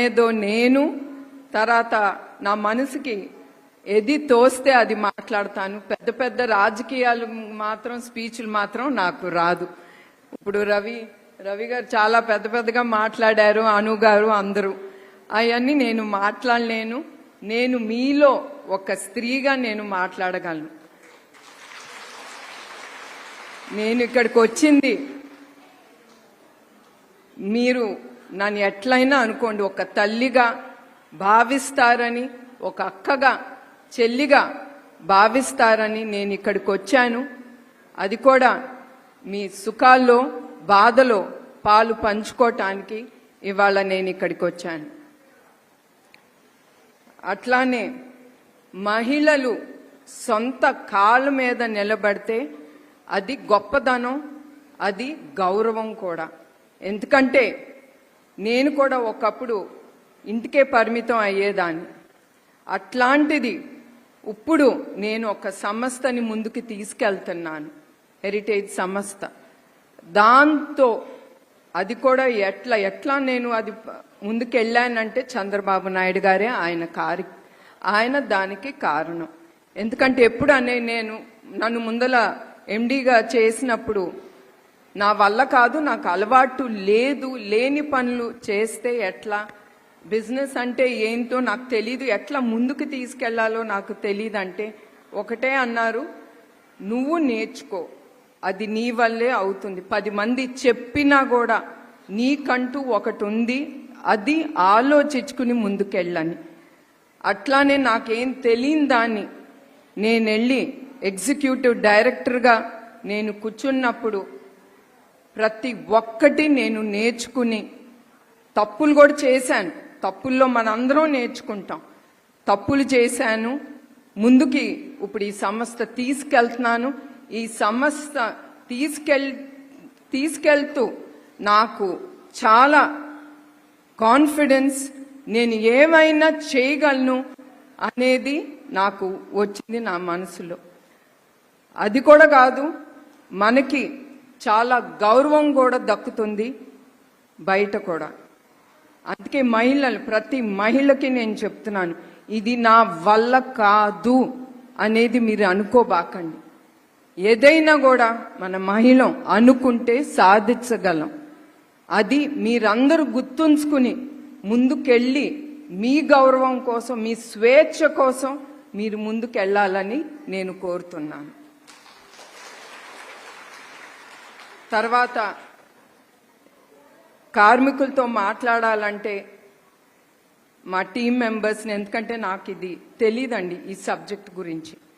ఏదో నేను తర్వాత నా మనసుకి ఏది తోస్తే అది మాట్లాడతాను. పెద్ద పెద్ద రాజకీయాలు మాత్రం స్పీచ్లు మాత్రం నాకు రాదు. ఇప్పుడు రవి గారు చాలా పెద్ద పెద్దగా మాట్లాడారు, అను గారు అందరూ. అవన్నీ నేను మాట్లాడలేను. నేను మీలో ఒక స్త్రీగా నేను మాట్లాడగలను. నేను ఇక్కడికి వచ్చింది మీరు నన్ను ఎట్లయినా అనుకోండి, ఒక తల్లిగా భావిస్తారని, ఒక అక్కగా చెల్లిగా భావిస్తారని నేను ఇక్కడికి వచ్చాను. అది కూడా మీ సుఖాల్లో బాధలో పాలు పంచుకోవటానికి ఇవాళ నేను ఇక్కడికి వచ్చాను. అట్లానే మహిళలు సొంత కాళ్ళ మీద నిలబడితే అది గొప్పదనం, అది గౌరవం కూడా. ఎందుకంటే నేను కూడా ఒకప్పుడు ఇంటికే పరిమితం అయ్యేదాన్ని. అట్లాంటిది ఇప్పుడు నేను ఒక సంస్థని ముందుకు తీసుకెళ్తున్నాను, హెరిటేజ్ సంస్థ. దాంతో అది కూడా ఎట్లా నేను అది ముందుకెళ్ళానంటే చంద్రబాబు నాయుడు గారే ఆయన దానికి కారణం. ఎందుకంటే ఎప్పుడు నేను నన్ను ముందల ఎండీగా చేసినప్పుడు నా వల్ల కాదు, నాకు అలవాటు లేదు, లేని పనులు చేస్తే ఎట్లా, బిజినెస్ అంటే ఏంటో నాకు తెలీదు, ఎట్లా ముందుకు తీసుకెళ్లాలో నాకు తెలీదు అంటే ఒకటే అన్నారు, నువ్వు నేర్చుకో, అది నీ వల్లే అవుతుంది. 10 మంది చెప్పినా కూడా నీకంటూ ఒకటి ఉంది, అది ఆలోచించుకుని ముందుకెళ్ళని. అట్లానే నాకేం తెలియని దాన్ని నేను వెళ్ళి ఎగ్జిక్యూటివ్ డైరెక్టర్గా నేను కూర్చున్నప్పుడు ప్రతి ఒక్కటి నేను నేర్చుకుని, తప్పులు కూడా చేశాను, తప్పుల్లో మనందరం నేర్చుకుంటాం, తప్పులు చేశాను. ముందుకి ఇప్పుడు ఈ సంస్థ తీసుకెళ్తున్నాను. ఈ సంస్థ తీసుకెళ్తూ నాకు చాలా కాన్ఫిడెన్స్, నేను ఏమైనా చేయగలను అనేది నాకు వచ్చింది నా మనసులో. అది కూడా కాదు, మనకి చాలా గౌరవం కూడా దక్కుతుంది బయట కూడా. అందుకే మహిళలు, ప్రతి మహిళకి నేను చెప్తున్నాను, ఇది నా వల్ల కాదు అనేది మీరు అనుకోబాకండి. ఏదైనా కూడా మన మహిళ అనుకుంటే సాధించగలం. అది మీరందరూ గుర్తుంచుకుని ముందుకెళ్ళి మీ గౌరవం కోసం, మీ స్వేచ్ఛ కోసం మీరు ముందుకెళ్ళాలని నేను కోరుతున్నాను. తర్వాత కార్మికులతో మాట్లాడాలంటే మా టీం మెంబర్స్ని, ఎందుకంటే నాకు ఇది తెలీదండి ఈ సబ్జెక్ట్ గురించి.